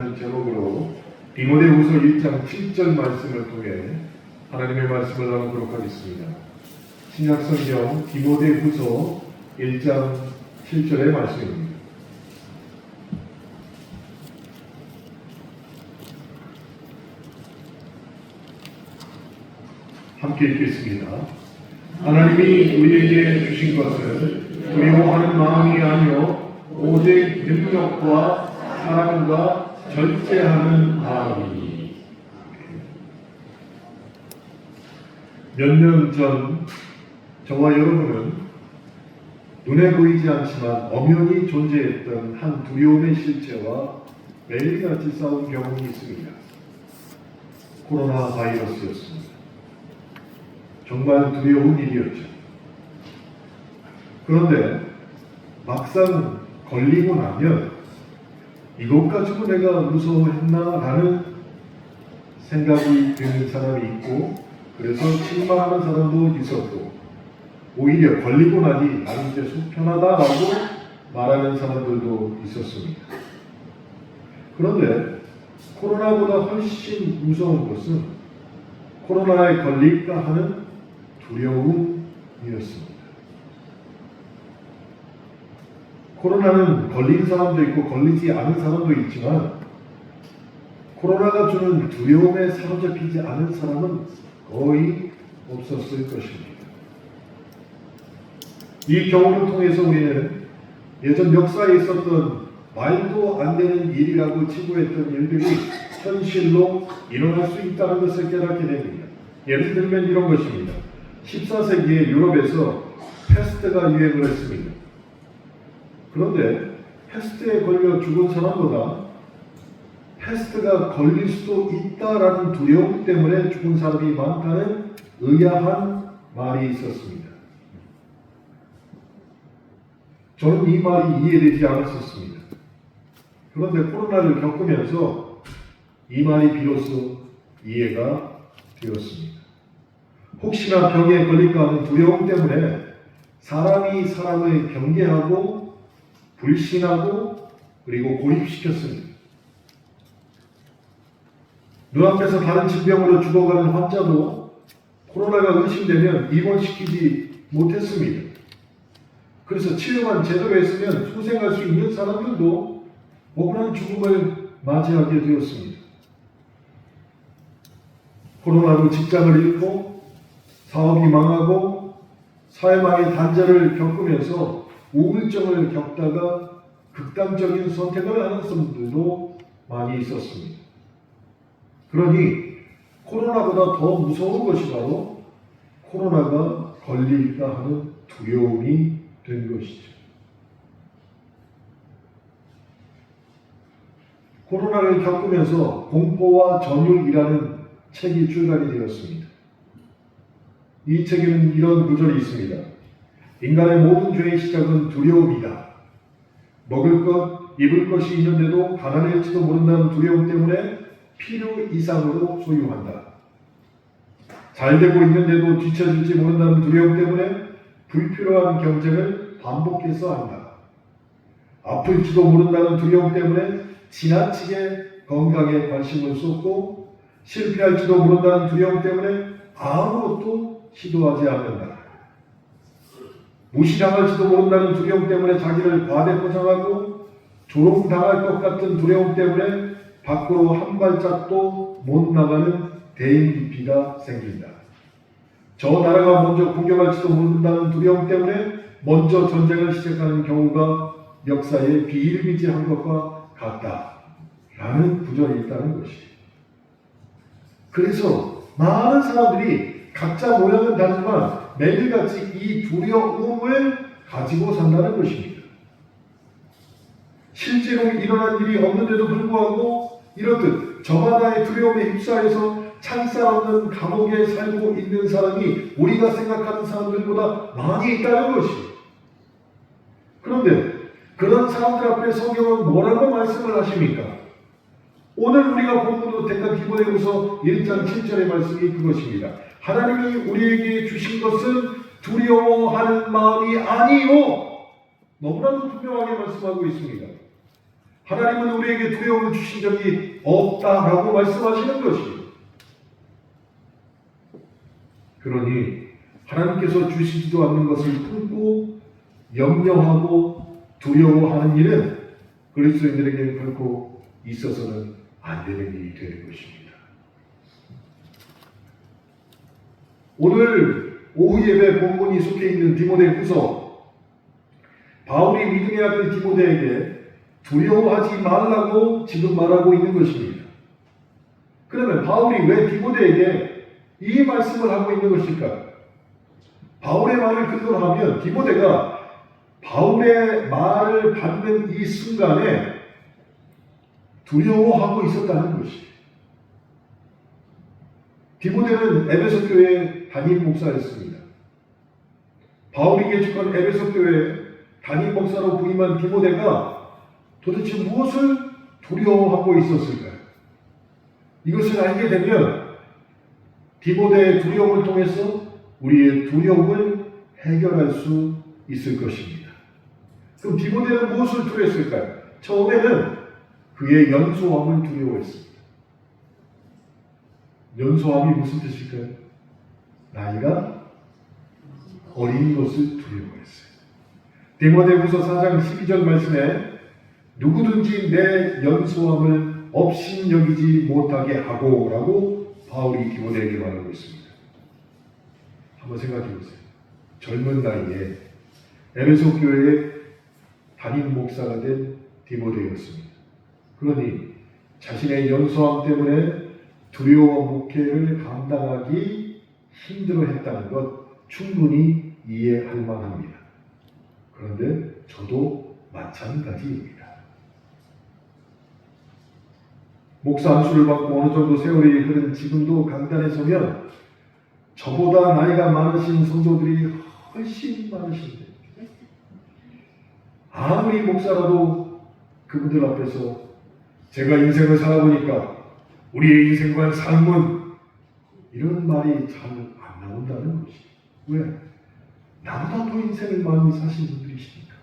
라는 제목으로 디모데후서 1장 7절 말씀을 통해 하나님의 말씀을 나누도록 하겠습니다. 신약성경 디모데후서 1장 7절의 말씀입니다. 함께 읽겠습니다. 하나님이 우리에게 주신 것은 두려워하는 마음이 아니요 오직 능력과 사랑과 절제하는 마음이니. 몇 년 전 저와 여러분은 눈에 보이지 않지만 엄연히 존재했던 한 두려움의 실체와 매일같이 싸운 경험이 있습니다. 코로나 바이러스였습니다. 정말 두려운 일이었죠. 그런데 막상 걸리고 나면 이것 가지고 내가 무서워했나라는 생각이 드는 사람이 있고, 그래서 실망하는 사람도 있었고, 오히려 걸리고 나니 나는 이제 속 편하다라고 말하는 사람들도 있었습니다. 그런데 코로나보다 훨씬 무서운 것은 코로나에 걸릴까 하는 두려움이었습니다. 코로나는 걸린 사람도 있고 걸리지 않은 사람도 있지만 코로나가 주는 두려움에 사로잡히지 않은 사람은 거의 없었을 것입니다. 이 경험을 통해서 우리는 예전 역사에 있었던 말도 안 되는 일이라고 치부했던 일들이 현실로 일어날 수 있다는 것을 깨닫게 됩니다. 예를 들면 이런 것입니다. 14세기에 유럽에서 패스트가 유행을 했습니다. 그런데 패스트에 걸려 죽은 사람보다 패스트가 걸릴 수도 있다라는 두려움 때문에 죽은 사람이 많다는 의아한 말이 있었습니다. 저는 이 말이 이해되지 않았었습니다. 그런데 코로나를 겪으면서 이 말이 비로소 이해가 되었습니다. 혹시나 병에 걸릴까 하는 두려움 때문에 사람이 사람을 경계하고 불신하고 그리고 고립시켰습니다. 눈앞에서 다른 질병으로 죽어가는 환자도 코로나가 의심되면 입원시키지 못했습니다. 그래서 치료만 제대로 했으면 소생할 수 있는 사람들도 억울한 죽음을 맞이하게 되었습니다. 코로나로 직장을 잃고 사업이 망하고 사회망의 단절을 겪으면서 우울증을 겪다가 극단적인 선택을 하는 사람들도 많이 있었습니다. 그러니 코로나보다 더 무서운 것이 바로 코로나가 걸릴까 하는 두려움이 된 것이죠. 코로나를 겪으면서 공포와 전율이라는 책이 출간이 되었습니다. 이 책에는 이런 구절이 있습니다. 인간의 모든 죄의 시작은 두려움이다. 먹을 것, 입을 것이 있는데도 가난할지도 모른다는 두려움 때문에 필요 이상으로 소유한다. 잘 되고 있는데도 뒤처질지 모른다는 두려움 때문에 불필요한 경쟁을 반복해서 한다. 아플지도 모른다는 두려움 때문에 지나치게 건강에 관심을 쏟고 실패할지도 모른다는 두려움 때문에 아무것도 시도하지 않는다. 무시당할지도 모른다는 두려움 때문에 자기를 과대 포장하고 조롱당할 것 같은 두려움 때문에 밖으로 한 발짝도 못 나가는 대인 기피가 생긴다. 저 나라가 먼저 공격할지도 모른다는 두려움 때문에 먼저 전쟁을 시작하는 경우가 역사에 비일비재한 것과 같다. 라는 구절이 있다는 것이에요. 그래서 많은 사람들이 각자 모양은 다르지만 매일같이 이 두려움을 가지고 산다는 것입니다. 실제로 일어난 일이 없는데도 불구하고 이렇듯 저마다의 두려움에 휩싸여서 창살 없는 감옥에 살고 있는 사람이 우리가 생각하는 사람들보다 많이 있다는 것이에요. 그런데 그런 사람들 앞에 성경은 뭐라고 말씀을 하십니까? 오늘 우리가 본문으로 택한 디모데후서 1장 7절의 말씀이 그것입니다. 하나님이 우리에게 주신 것은 두려워하는 마음이 아니요. 너무나도 분명하게 말씀하고 있습니다. 하나님은 우리에게 두려움을 주신 적이 없다라고 말씀하시는 것이에요. 그러니 하나님께서 주시지도 않는 것을 품고 염려하고 두려워하는 일은 그리스도인들에게 결코 있어서는 안 되는 일이 되는 것입니다. 오늘 오후 예배 본문이 속해 있는 디모데후서, 바울이 믿음의 아들 디모데에게 두려워하지 말라고 지금 말하고 있는 것입니다. 그러면 바울이 왜 디모데에게 이 말씀을 하고 있는 것일까? 바울의 말을 근거로 하면 디모데가 바울의 말을 받는 이 순간에 두려워하고 있었다는 것이에요. 디모데는 에베소 교회의 담임 목사였습니다. 바울이 개척한 에베소 교회 담임 목사로 부임한 디모데가 도대체 무엇을 두려워하고 있었을까요? 이것을 알게 되면 디모데의 두려움을 통해서 우리의 두려움을 해결할 수 있을 것입니다. 그럼 디모데는 무엇을 두려워했을까요? 처음에는 그의 연소함을 두려워했습니다. 연소함이 무슨 뜻일까요? 나이가 어린 것을 두려워했어요. 디모데후서 4장 12절 말씀에 누구든지 내 연소함을 업신여기지 못하게 하고 라고 바울이 디모데에게 말하고 있습니다. 한번 생각해 보세요. 젊은 나이에 에베소 교회의 담임 목사가 된 디모데였습니다. 그러니 자신의 연소함 때문에 두려워 목회를 감당하기 힘들어했다는 것 충분히 이해할 만합니다. 그런데 저도 마찬가지입니다. 목사 안수를 받고 어느 정도 세월이 흐른 지금도 강단에 서면 저보다 나이가 많으신 성도들이 훨씬 많으신데 아무리 목사라도 그분들 앞에서 제가 인생을 살아보니까 우리의 인생과 삶은 이런 말이 잘 안 나온다는 것이. 왜? 나보다 더 인생을 많이 사신 분들이시니까.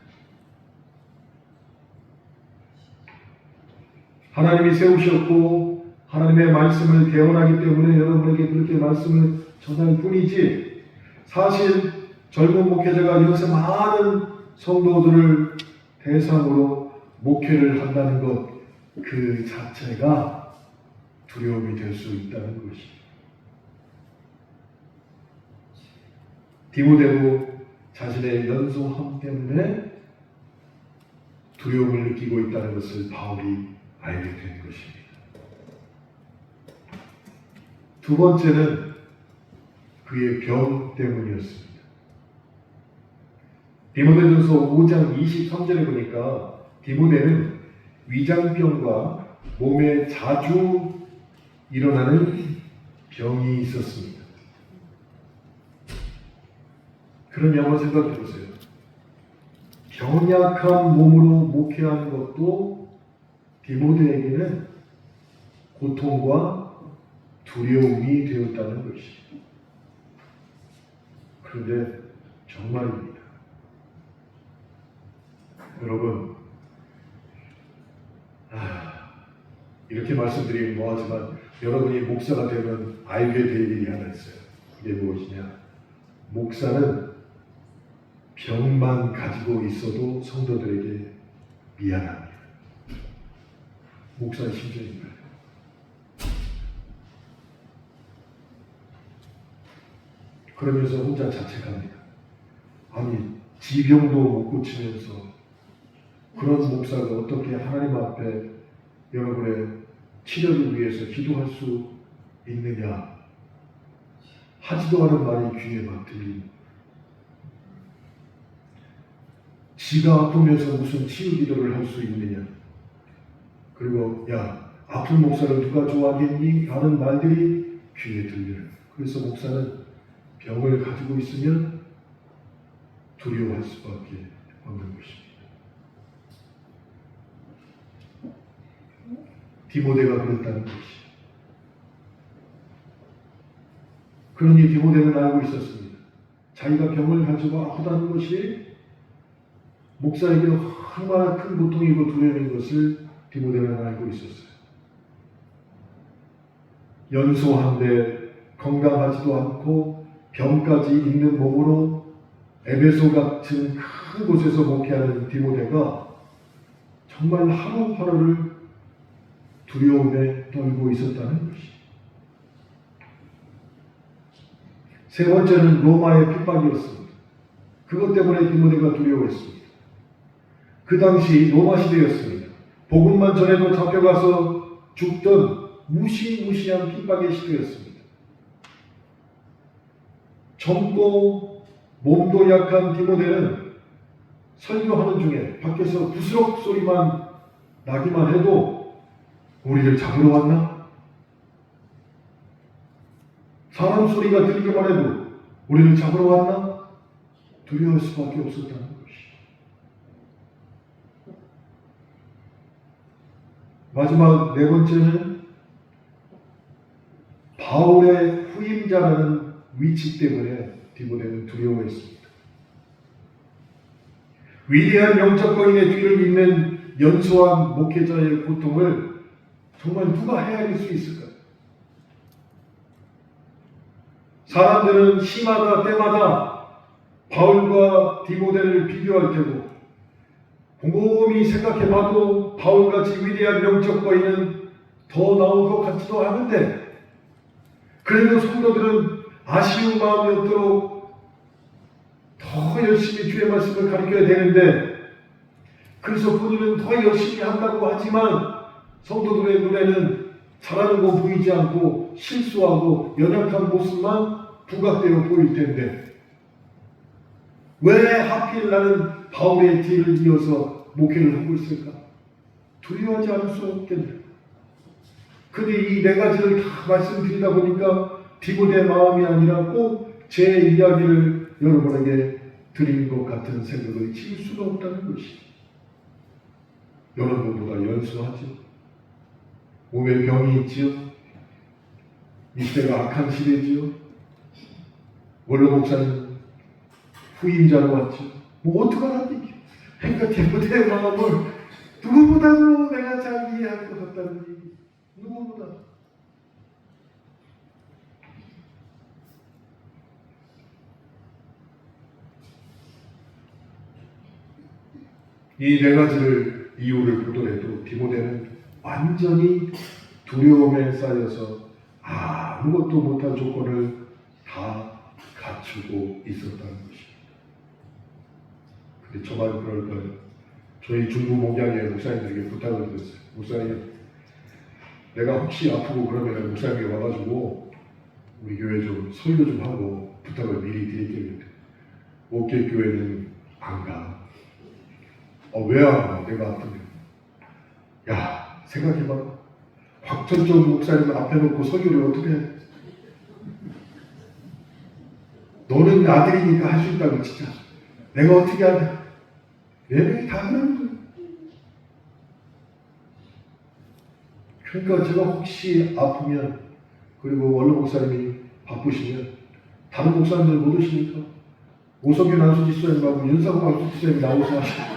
하나님이 세우셨고 하나님의 말씀을 대언하기 때문에 여러분에게 그렇게 말씀을 전할 뿐이지, 사실 젊은 목회자가 여기서 많은 성도들을 대상으로 목회를 한다는 것 그 자체가 두려움이 될 수 있다는 것입니다. 디모데도 자신의 연소함 때문에 두려움을 느끼고 있다는 것을 바울이 알게 된 것입니다. 두 번째는 그의 병 때문이었습니다. 디모데전서 5장 23절에 보니까 디모데는 위장병과 몸에 자주 일어나는 병이 있었습니다. 그러면 한번 생각해 보세요. 병약한 몸으로 목회하는 것도 디모데에게는 고통과 두려움이 되었다는 것이죠. 그런데 정말입니다. 여러분, 이렇게 말씀드리긴 뭐하지만 여러분이 목사가 되면 알게 될 일이 하나 있어요. 그게 무엇이냐? 목사는 병만 가지고 있어도 성도들에게 미안합니다. 목사의 심정입니다. 그러면서 혼자 자책합니다. 아니, 지병도 못 고치면서 그런 목사가 어떻게 하나님 앞에 여러분의 치료를 위해서 기도할 수 있느냐? 하지도 않은 말이 귀에 막 들립니다. 지가 아프면서 무슨 치유 기도를 할 수 있느냐? 그리고 야, 아픈 목사를 누가 좋아하겠니? 하는 말들이 귀에 들려요. 그래서 목사는 병을 가지고 있으면 두려워할 수밖에 없는 것입니다. 디모데가 그랬다는 것이죠. 그러니 디모데는 알고 있었습니다. 자기가 병을 가지고 아프다는 것이 목사에게 얼마나 큰 고통이고 두려움인 것을 디모데는 알고 있었어요. 연소한데 건강하지도 않고 병까지 있는 몸으로 에베소 같은 큰 곳에서 목회하는 디모데가 정말 하루하루를 두려움에 떨고 있었다는 것이. 세 번째는 로마의 핍박이었습니다. 그것 때문에 디모데가 두려워했습니다. 그 당시 로마 시대였습니다. 복음만 전해도 잡혀가서 죽던 무시무시한 핍박의 시대였습니다. 젊고 몸도 약한 디모데는 설교하는 중에 밖에서 부스럭 소리만 나기만 해도 우리를 잡으러 왔나? 사람 소리가 들리기만 해도 우리를 잡으러 왔나? 두려울 수밖에 없었다는 것이. 마지막 네 번째는 바울의 후임자라는 위치 때문에 디모데는 두려워했습니다. 위대한 영적 거인의 뒤를 잇는 연소한 목회자의 고통을 정말 누가 헤아릴 수 있을까요? 사람들은 시마다 때마다 바울과 디모데를 비교할 테고 곰곰이 생각해봐도 바울같이 위대한 영적 거인은 더 나올 것 같지도 않은데 그래도 성도들은 아쉬운 마음이 없도록 더 열심히 주의 말씀을 가르쳐야 되는데 그래서 본인은 더 열심히 한다고 하지만 성도들의 눈에는 잘하는 거 보이지 않고 실수하고 연약한 모습만 부각되어 보일 텐데 왜 하필 나는 바울의 뒤를 이어서 목회를 하고 있을까? 두려워하지 않을 수 없겠네요. 근데 이 네 가지를 다 말씀드리다 보니까 디모데의 마음이 아니라 꼭 제 이야기를 여러분에게 드린 것 같은 생각을 지울 수가 없다는 것이. 여러분보다 연수하죠. 몸에 병이 있지요. 이 시대가 악한 시대지요. 원로 목사님 후임자로 왔죠. 뭐 어떡하라니. 그러니까 디모데의 마음을 누구보다도 내가 잘 이해할 것 같다는 얘기. 누구보다. 이 네 가지를 이유를 보더라도 디모데는 완전히 두려움에 쌓여서 아무것도 못한 조건을 다 갖추고 있었다는 것입니다. 근데 저만 그럴까요? 저희 중부 목양의 목사님들에게 부탁을 드렸어요. 목사님, 내가 혹시 아프고 그러면 목사님이 와가지고 우리 교회 좀 설교 좀 하고 부탁을 미리 드릴게요. 옥계 교회는 안 가. 왜 안 가? 내가 아픈데. 야, 생각해봐. 박전정 목사님 앞에 놓고 설교를 어떻게 해? 너는 아들이니까 할 수 있다고 진짜. 내가 어떻게 하냐? 네 명이 다 하는 거예요. 그러니까 제가 혹시 아프면 그리고 원로 목사님이 바쁘시면 다른 목사님들 못 오시니까 오석윤 안수지 수장님하고 윤상호 안수지 수장님이 나오셔서 하시고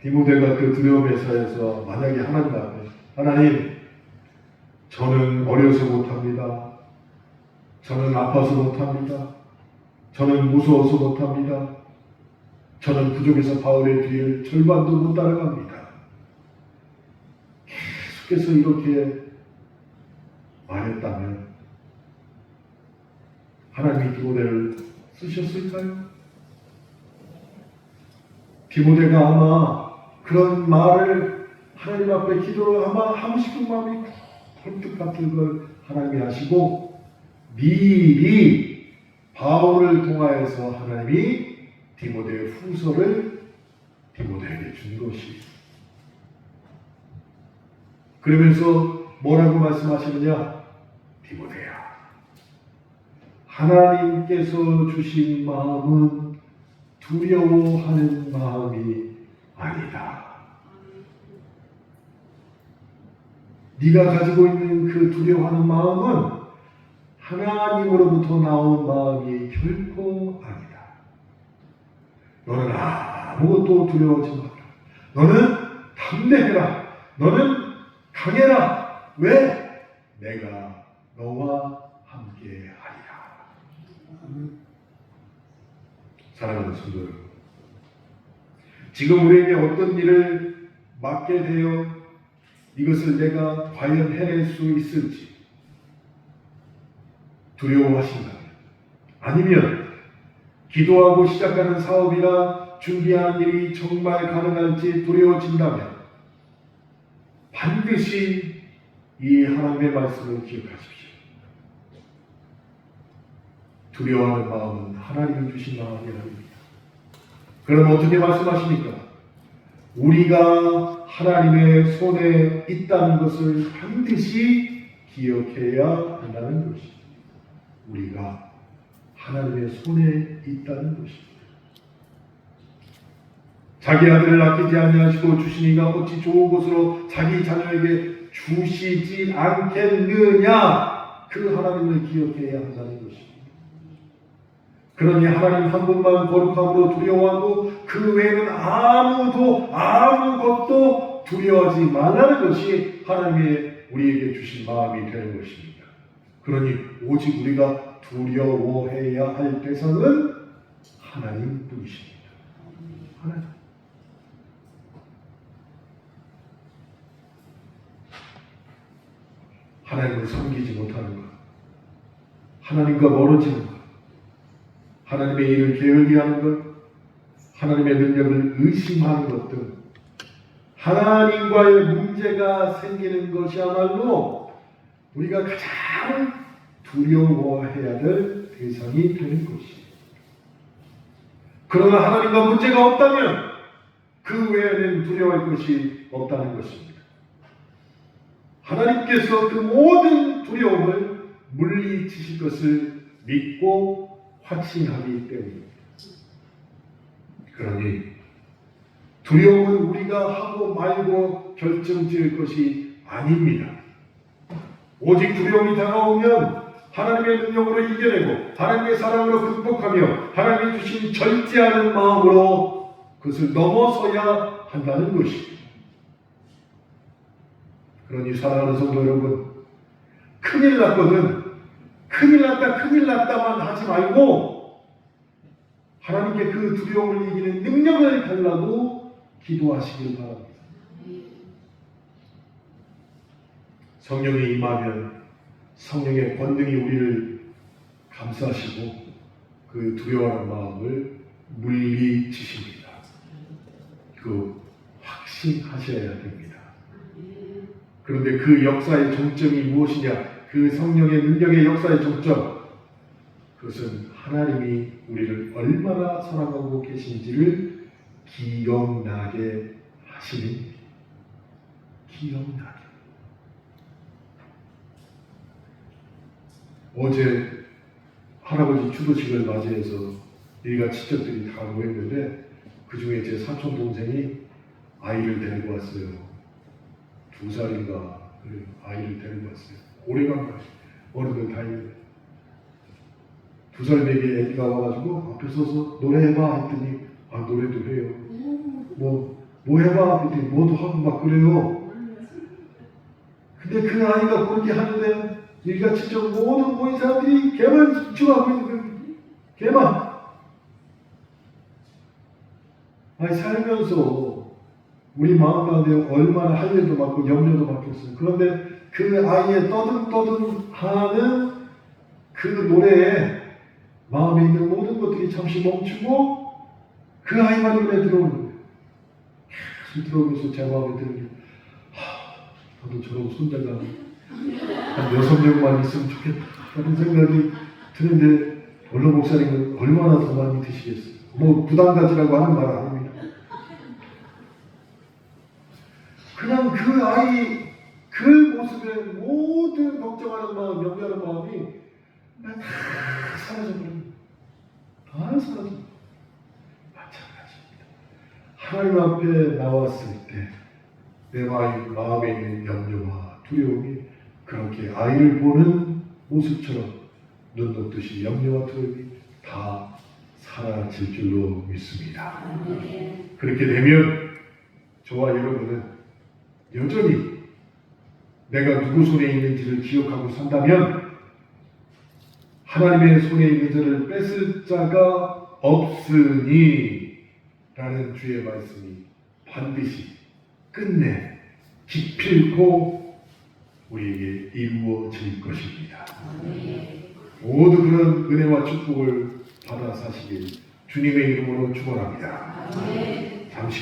디모데가 그 두려움에 쌓여서 만약에 하나님 앞에 하나님 저는 어려서 못합니다. 저는 아파서 못합니다. 저는 무서워서 못합니다. 저는 부족해서 바울의 뒤를 절반도 못 따라갑니다. 계속해서 이렇게 말했다면 하나님이 디모데를 쓰셨을까요? 디모데가 아마 그런 말을 하나님 앞에 기도를 아마 하고 싶은 마음이 펄떡 같은 걸 하나님이 하시고 미리 바울을 통하여서 하나님이 디모데의 후서를 디모데에게 준 것이. 그러면서 뭐라고 말씀하시느냐? 디모데야, 하나님께서 주신 마음은 두려워하는 마음이 아니다. 네가 가지고 있는 그 두려워하는 마음은 하나님으로부터 나온 마음이 결코 아니다. 너는 아무것도 두려워하지 마라. 너는 담대해라. 너는 강해라. 왜? 내가 너와 함께 하리라. 사랑하는 성도 여러분, 지금 우리에게 어떤 일을 맡게 되어 이것을 내가 과연 해낼 수 있을지 두려워하신다면, 아니면 기도하고 시작하는 사업이나 준비하는 일이 정말 가능할지 두려워진다면 반드시 이 하나님의 말씀을 기억하십시오. 두려워하는 마음은 하나님이 주신 마음이 아닙니다. 그럼 어떻게 말씀하십니까? 우리가 하나님의 손에 있다는 것을 반드시 기억해야 한다는 것입니다. 우리가 하나님의 손에 있다는 것입니다. 자기 아들을 아끼지 아니하시고 주시니가 어찌 좋은 것으로 자기 자녀에게 주시지 않겠느냐? 그 하나님을 기억해야 한다는 것입니다. 그러니 하나님 한 분만 거룩함으로 두려워하고 그 외에는 아무것도 두려워하지 말라는 것이 하나님의 우리에게 주신 마음이 되는 것입니다. 그러니 오직 우리가 두려워해야 할 대상은 하나님 분이십니다. 하나님. 하나님을 섬기지 못하는 것, 하나님과 멀어지는 것, 하나님의 일을 게을리 하는 것, 하나님의 능력을 의심하는 것 등 하나님과의 문제가 생기는 것이야말로 우리가 가장 두려워해야 될 대상이 되는 것입니다. 그러나 하나님과 문제가 없다면 그 외에는 두려워할 것이 없다는 것입니다. 하나님께서 그 모든 두려움을 물리치실 것을 믿고 확신하기 때문입니다. 그러니 두려움은 우리가 하고 말고 결정지을 것이 아닙니다. 오직 두려움이 다가오면 하나님의 능력으로 이겨내고 하나님의 사랑으로 극복하며 하나님이 주신 절제하는 마음으로 그것을 넘어서야 한다는 것입니다. 그러니 사랑하는 성도 여러분, 큰일 났거든, 큰일 났다만 하지 말고 하나님께 그 두려움을 이기는 능력을 달라고 기도하시길 바랍니다. 성령이 임하면 성령의 권능이 우리를 감싸시고 그 두려워하는 마음을 물리치십니다. 그 확신하셔야 됩니다. 그런데 그 역사의 정점이 무엇이냐? 그 성령의 능력의 역사의 정점, 그것은 하나님이 우리를 얼마나 사랑하고 계신지를 기억나게 하시는 일입니다. 기억나게. 어제 할아버지 추도식을 맞이해서 일가 친척들이 다 모였는데 그 중에 제 사촌 동생이 아이를 데리고 왔어요. 2살인가 아이를 데리고 왔어요. 오래간 거예요. 어른들 다 있는데 2살 되게 애기가 와가지고 앞에 서서 노래해봐 했더니 노래도 해요. 뭐 해봐 했더니 뭐도 하고 막 그래요. 근데 그 아이가 그렇게 하는데 일가 친척 모든 모인 사람들이 걔만 집중하고 있는 거예요. 걔만. 살면서 우리 마음 가운데 얼마나 할 일도 많고 염려도 많겠어요. 그런데 그 아이의 떠듬떠듬하는 그 노래에 마음에 있는 모든 것들이 잠시 멈추고 그 아이만 눈에 들어오는 거예요. 계속 들어오면서 제 마음에 드는 게 나도 저런 손자가 한 6명만 있으면 좋겠다 하는 생각이 드는데 원로 목사님은 얼마나 더 많이 드시겠어요. 뭐 부담 가지라고 하는 말 아닙니다. 그냥 그 아이 그 모습에 모든 걱정하는 마음, 염려하는 마음이 다 사라져버립니다. 다 사라집니다. 마찬가지입니다. 하나님 앞에 나왔을 때 내 마음에 있는 염려와 두려움이 그렇게 아이를 보는 모습처럼 눈 녹듯이 염려와 두려움이 다 사라질 줄로 믿습니다. 그렇게 되면 저와 여러분은 여전히 내가 누구 손에 있는지를 기억하고 산다면 하나님의 손에 있는 자를 뺏을 자가 없으니 라는 주의 말씀이 반드시 끝내 기필코 우리에게 이루어질 것입니다. 모두 그런 은혜와 축복을 받아 사시길 주님의 이름으로 축원합니다. 잠시